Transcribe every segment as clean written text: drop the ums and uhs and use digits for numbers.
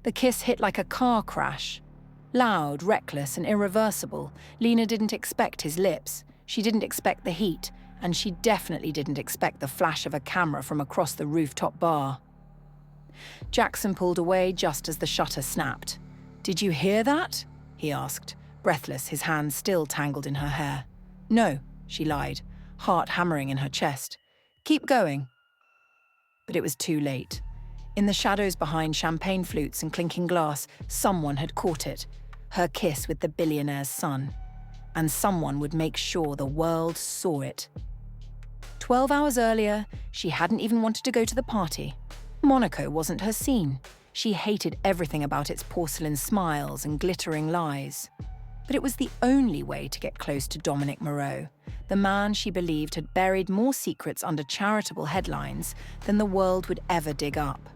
The kiss hit like a car crash. Loud, reckless, and irreversible, Lina didn't expect his lips. She didn't expect the heat, and she definitely didn't expect the flash of a camera from across the rooftop bar. Jaxon pulled away just as the shutter snapped. "Did you hear that?" he asked, breathless, his hands still tangled in her hair. "No," she lied, heart hammering in her chest. "Keep going." But it was too late. In the shadows behind champagne flutes and clinking glass, someone had caught it, her kiss with the billionaire's son. And someone would make sure the world saw it. 12 hours earlier, she hadn't even wanted to go to the party. Monaco wasn't her scene. She hated everything about its porcelain smiles and glittering lies. But it was the only way to get close to Dominic Moreau, the man she believed had buried more secrets under charitable headlines than the world would ever dig up.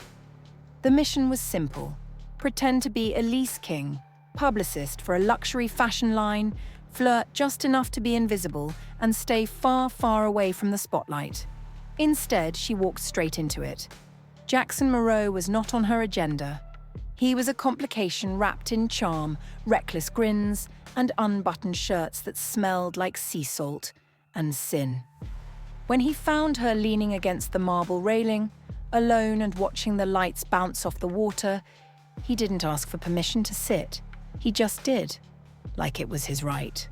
The mission was simple: pretend to be Elise King, publicist for a luxury fashion line, flirt just enough to be invisible, and stay far, far away from the spotlight. Instead, she walked straight into it. Jaxon Moreau was not on her agenda. He was a complication wrapped in charm, reckless grins, and unbuttoned shirts that smelled like sea salt and sin. When he found her leaning against the marble railing, alone and watching the lights bounce off the water, he didn't ask for permission to sit. He just did, like it was his right.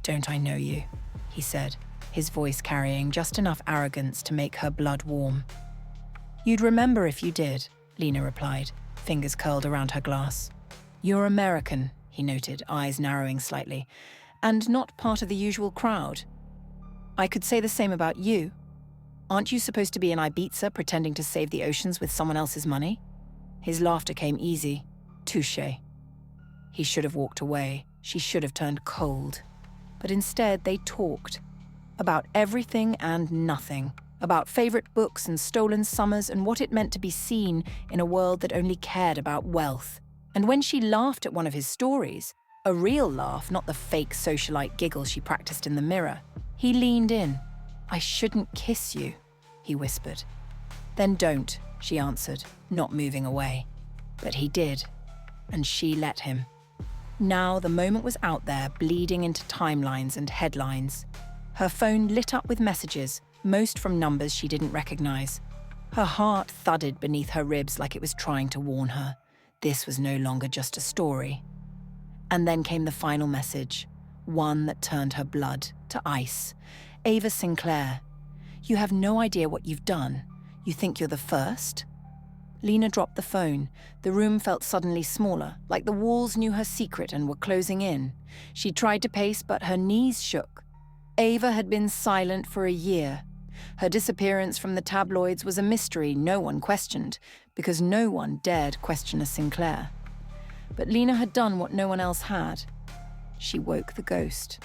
"Don't I know you?" he said, his voice carrying just enough arrogance to make her blood warm. "You'd remember if you did," Lina replied, fingers curled around her glass. "You're American," he noted, eyes narrowing slightly, "and not part of the usual crowd. I could say the same about you. Aren't you supposed to be in Ibiza pretending to save the oceans with someone else's money?" His laughter came easy. Touché. He should have walked away. She should have turned cold. But instead they talked. About everything and nothing. About favorite books and stolen summers and what it meant to be seen in a world that only cared about wealth. And when she laughed at one of his stories, a real laugh, not the fake socialite giggle she practiced in the mirror, he leaned in. "I shouldn't kiss you," he whispered. "Then don't," she answered, not moving away. But he did, and she let him. Now the moment was out there, bleeding into timelines and headlines. Her phone lit up with messages, most from numbers she didn't recognize. Her heart thudded beneath her ribs like it was trying to warn her. This was no longer just a story. And then came the final message, one that turned her blood to ice. "Ava Sinclair, you have no idea what you've done. You think you're the first?" Lina dropped the phone. The room felt suddenly smaller, like the walls knew her secret and were closing in. She tried to pace, but her knees shook. Ava had been silent for a year. Her disappearance from the tabloids was a mystery no one questioned, because no one dared question a Sinclair. But Lina had done what no one else had. She woke the ghost.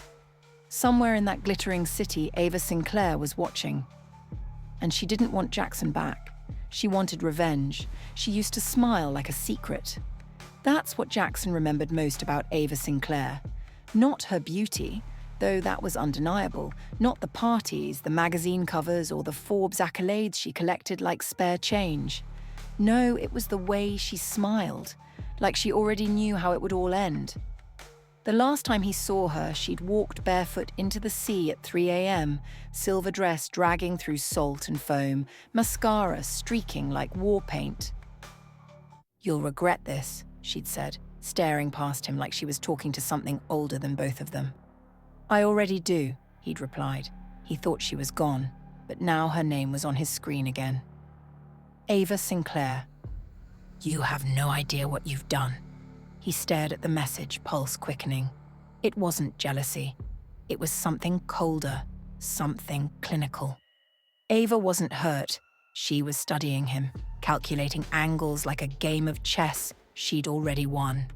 Somewhere in that glittering city, Ava Sinclair was watching. And she didn't want Jaxon back. She wanted revenge. She used to smile like a secret. That's what Jaxon remembered most about Ava Sinclair. Not her beauty, though that was undeniable. Not the parties, the magazine covers, or the Forbes accolades she collected like spare change. No, it was the way she smiled, like she already knew how it would all end. The last time he saw her, she'd walked barefoot into the sea at 3 a.m., silver dress dragging through salt and foam, mascara streaking like war paint. "You'll regret this," she'd said, staring past him like she was talking to something older than both of them. "I already do," he'd replied. He thought she was gone, but now her name was on his screen again. Ava Sinclair. "You have no idea what you've done." He stared at the message, pulse quickening. It wasn't jealousy. It was something colder, something clinical. Ava wasn't hurt. She was studying him, calculating angles like a game of chess she'd already won.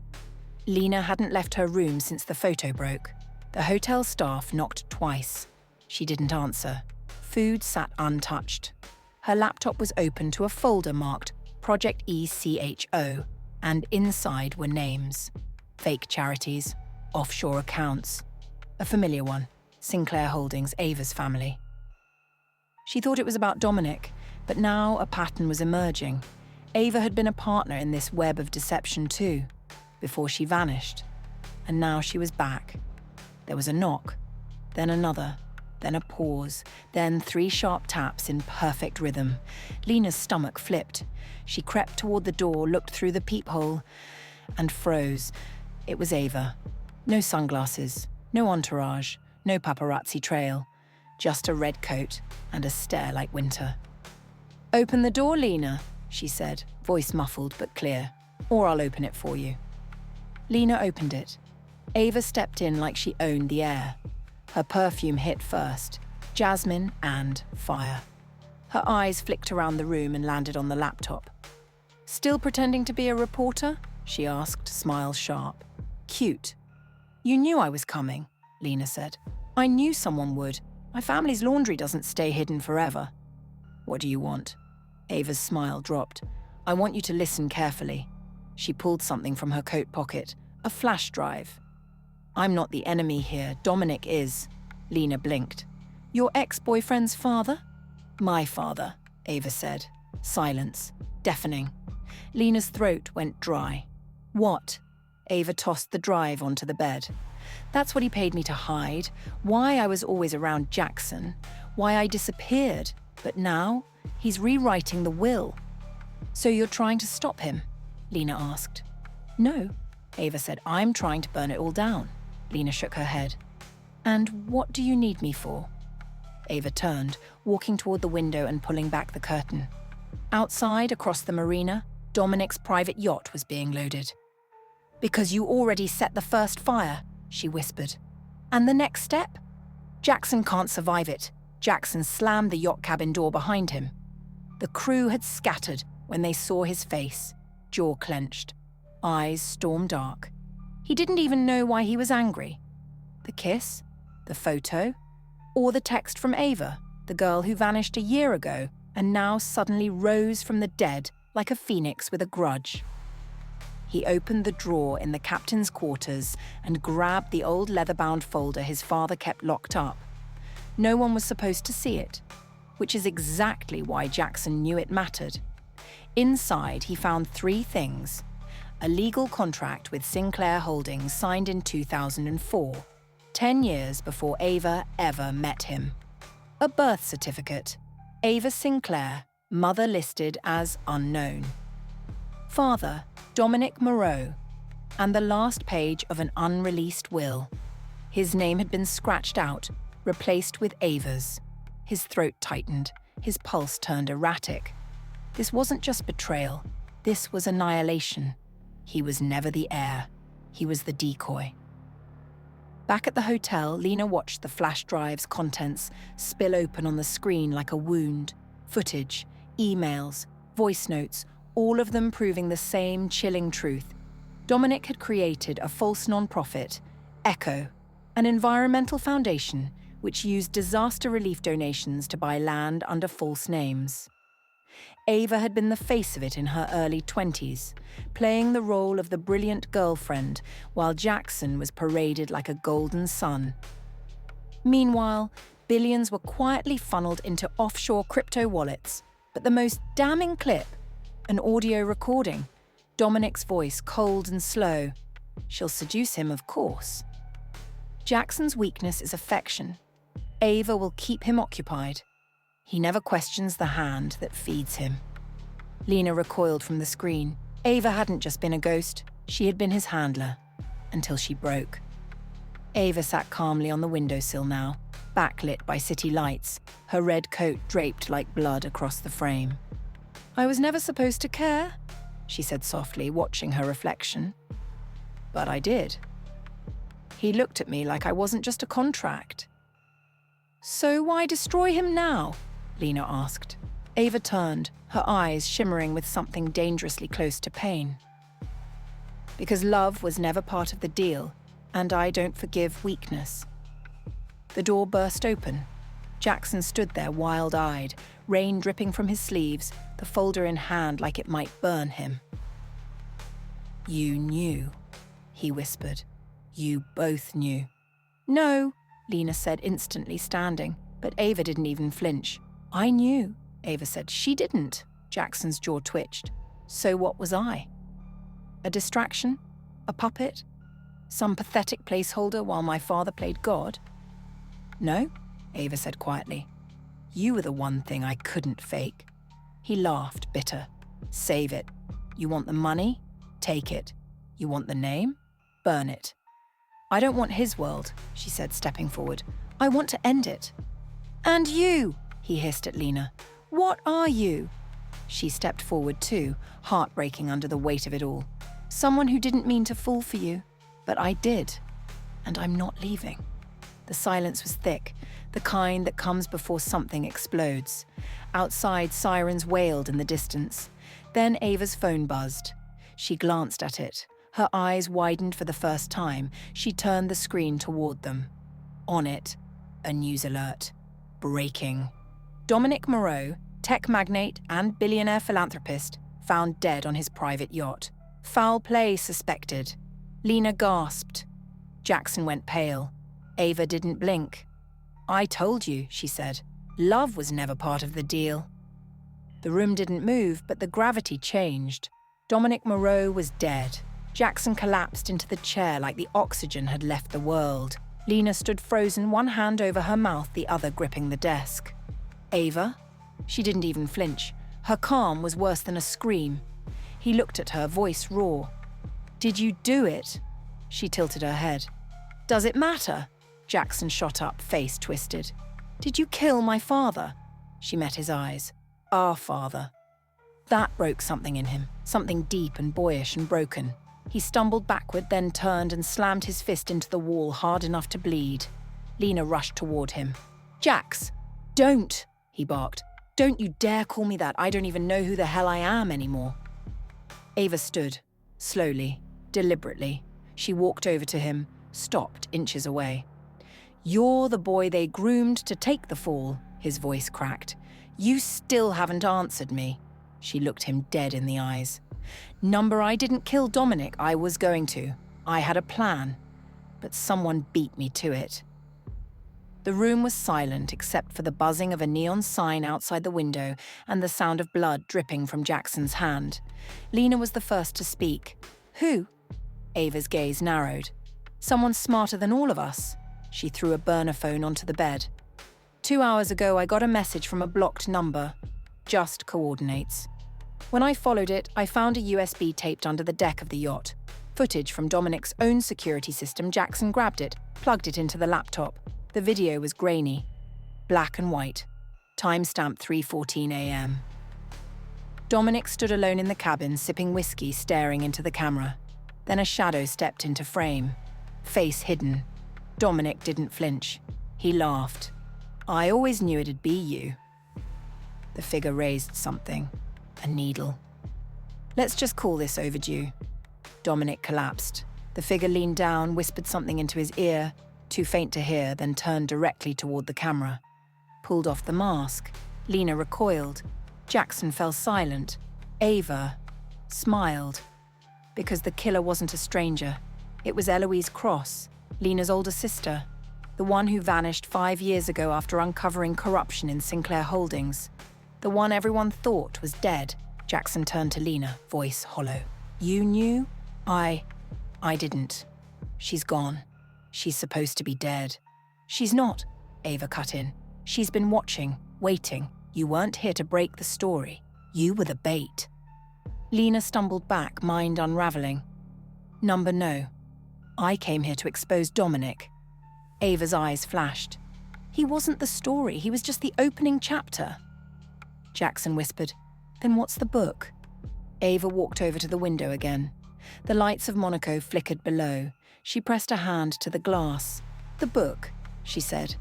Lina hadn't left her room since the photo broke. The hotel staff knocked twice. She didn't answer. Food sat untouched. Her laptop was open to a folder marked Project ECHO, and inside were names. Fake charities, offshore accounts. A familiar one, Sinclair Holdings, Ava's family. She thought it was about Dominic, but now a pattern was emerging. Ava had been a partner in this web of deception too, before she vanished. And now she was back. There was a knock, then another, then a pause, then 3 sharp taps in perfect rhythm. Lina's stomach flipped. She crept toward the door, looked through the peephole, and froze. It was Ava. No sunglasses, no entourage, no paparazzi trail. Just a red coat and a stare like winter. "Open the door, Lina," she said, voice muffled but clear, "or I'll open it for you." Lina opened it. Ava stepped in like she owned the air. Her perfume hit first, jasmine and fire. Her eyes flicked around the room and landed on the laptop. "Still pretending to be a reporter?" she asked, smile sharp. "Cute." "You knew I was coming," Lina said. "I knew someone would. My family's laundry doesn't stay hidden forever." "What do you want?" Ava's smile dropped. "I want you to listen carefully." She pulled something from her coat pocket, a flash drive. "I'm not the enemy here, Dominic is." Lina blinked. "Your ex-boyfriend's father?" "My father," Ava said. Silence, deafening. Lina's throat went dry. "What?" Ava tossed the drive onto the bed. "That's what he paid me to hide, why I was always around Jaxon, why I disappeared, but now he's rewriting the will." "So you're trying to stop him?" Lina asked. "No," Ava said. "I'm trying to burn it all down." Lina shook her head. "And what do you need me for?" Ava turned, walking toward the window and pulling back the curtain. Outside, across the marina, Dominic's private yacht was being loaded. "Because you already set the first fire," she whispered. "And the next step? Jaxon can't survive it." Jaxon slammed the yacht cabin door behind him. The crew had scattered when they saw his face, jaw clenched, eyes storm dark. He didn't even know why he was angry. The kiss, the photo, or the text from Ava, the girl who vanished a year ago and now suddenly rose from the dead like a phoenix with a grudge. He opened the drawer in the captain's quarters and grabbed the old leather-bound folder his father kept locked up. No one was supposed to see it, which is exactly why Jaxon knew it mattered. Inside, he found 3 things. A legal contract with Sinclair Holdings signed in 2004, 10 years before Ava ever met him. A birth certificate. Ava Sinclair, mother listed as unknown. Father, Dominic Moreau. And the last page of an unreleased will. His name had been scratched out, replaced with Ava's. His throat tightened, his pulse turned erratic. This wasn't just betrayal, this was annihilation. He was never the heir, he was the decoy. Back at the hotel, Lina watched the flash drive's contents spill open on the screen like a wound. Footage, emails, voice notes, all of them proving the same chilling truth. Dominic had created a false non-profit, Echo, an environmental foundation which used disaster relief donations to buy land under false names. Ava had been the face of it in her early 20s, playing the role of the brilliant girlfriend while Jaxon was paraded like a golden sun. Meanwhile, billions were quietly funneled into offshore crypto wallets, but the most damning clip, an audio recording, Dominic's voice cold and slow. She'll seduce him, of course. Jaxon's weakness is affection. Ava will keep him occupied. He never questions the hand that feeds him. Lina recoiled from the screen. Ava hadn't just been a ghost, she had been his handler, until she broke. Ava sat calmly on the windowsill now, backlit by city lights, her red coat draped like blood across the frame. "I was never supposed to care," she said softly, watching her reflection. "But I did." He looked at me like I wasn't just a contract. "So why destroy him now?" Lina asked. Ava turned, her eyes shimmering with something dangerously close to pain. "Because love was never part of the deal, and I don't forgive weakness." The door burst open. Jaxon stood there wild-eyed, rain dripping from his sleeves, the folder in hand like it might burn him. "You knew," he whispered. "You both knew." "No," Lina said, instantly standing, but Ava didn't even flinch. "I knew," Ava said. "She didn't." Jaxon's jaw twitched. So what was I? A distraction? A puppet? Some pathetic placeholder while my father played God? No, Ava said quietly. You were the one thing I couldn't fake. He laughed, bitter. Save it. You want the money? Take it. You want the name? Burn it. I don't want his world, she said, stepping forward. I want to end it. And you, he hissed at Lina. What are you? She stepped forward too, heartbreaking under the weight of it all. Someone who didn't mean to fall for you, but I did. And I'm not leaving. The silence was thick, the kind that comes before something explodes. Outside, sirens wailed in the distance. Then Ava's phone buzzed. She glanced at it. Her eyes widened for the first time. She turned the screen toward them. On it, a news alert. Breaking. Dominic Moreau, tech magnate and billionaire philanthropist, found dead on his private yacht. Foul play suspected. Lina gasped. Jaxon went pale. Ava didn't blink. I told you, she said. Love was never part of the deal. The room didn't move, but the gravity changed. Dominic Moreau was dead. Jaxon collapsed into the chair like the oxygen had left the world. Lina stood frozen, one hand over her mouth, the other gripping the desk. Ava? She didn't even flinch. Her calm was worse than a scream. He looked at her, voice raw. Did you do it? She tilted her head. Does it matter? Jaxon shot up, face twisted. Did you kill my father? She met his eyes. Our father. That broke something in him, something deep and boyish and broken. He stumbled backward, then turned and slammed his fist into the wall hard enough to bleed. Lina rushed toward him. Jax! Don't! He barked. Don't you dare call me that. I don't even know who the hell I am anymore. Ava stood, slowly, deliberately. She walked over to him, stopped inches away. You're the boy they groomed to take the fall, his voice cracked. You still haven't answered me. She looked him dead in the eyes. Number, I didn't kill Dominic. I was going to. I had a plan. But someone beat me to it. The room was silent except for the buzzing of a neon sign outside the window and the sound of blood dripping from Jaxon's hand. Lina was the first to speak. Who? Ava's gaze narrowed. Someone smarter than all of us. She threw a burner phone onto the bed. 2 hours ago, I got a message from a blocked number. Just coordinates. When I followed it, I found a USB taped under the deck of the yacht. Footage from Dominic's own security system. Jaxon grabbed it, plugged it into the laptop. The video was grainy. Black and white. Timestamp 3:14 a.m. Dominic stood alone in the cabin, sipping whiskey, staring into the camera. Then a shadow stepped into frame. Face hidden. Dominic didn't flinch. He laughed. I always knew it'd be you. The figure raised something. A needle. Let's just call this overdue. Dominic collapsed. The figure leaned down, whispered something into his ear, too faint to hear, then turned directly toward the camera. Pulled off the mask. Lina recoiled. Jaxon fell silent. Ava smiled. Because the killer wasn't a stranger. It was Eloise Cross, Lina's older sister, the one who vanished 5 years ago after uncovering corruption in Sinclair Holdings. The one everyone thought was dead. Jaxon turned to Lina, voice hollow. You knew? I didn't. She's gone. She's supposed to be dead. She's not, Ava cut in. She's been watching, waiting. You weren't here to break the story. You were the bait. Lina stumbled back, mind unraveling. Number no. I came here to expose Dominic. Ava's eyes flashed. He wasn't the story, he was just the opening chapter. Jaxon whispered, then what's the book? Ava walked over to the window again. The lights of Monaco flickered below. She pressed a hand to the glass. The book, she said,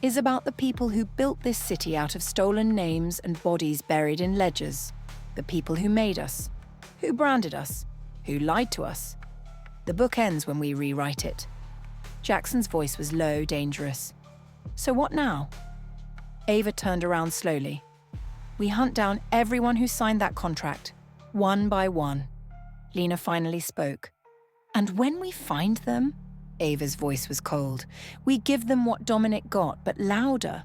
is about the people who built this city out of stolen names and bodies buried in ledgers. The people who made us, who branded us, who lied to us. The book ends when we rewrite it. Jaxon's voice was low, dangerous. So what now? Ava turned around slowly. We hunt down everyone who signed that contract, one by one. Lina finally spoke. And when we find them, Ava's voice was cold, we give them what Dominic got, but louder,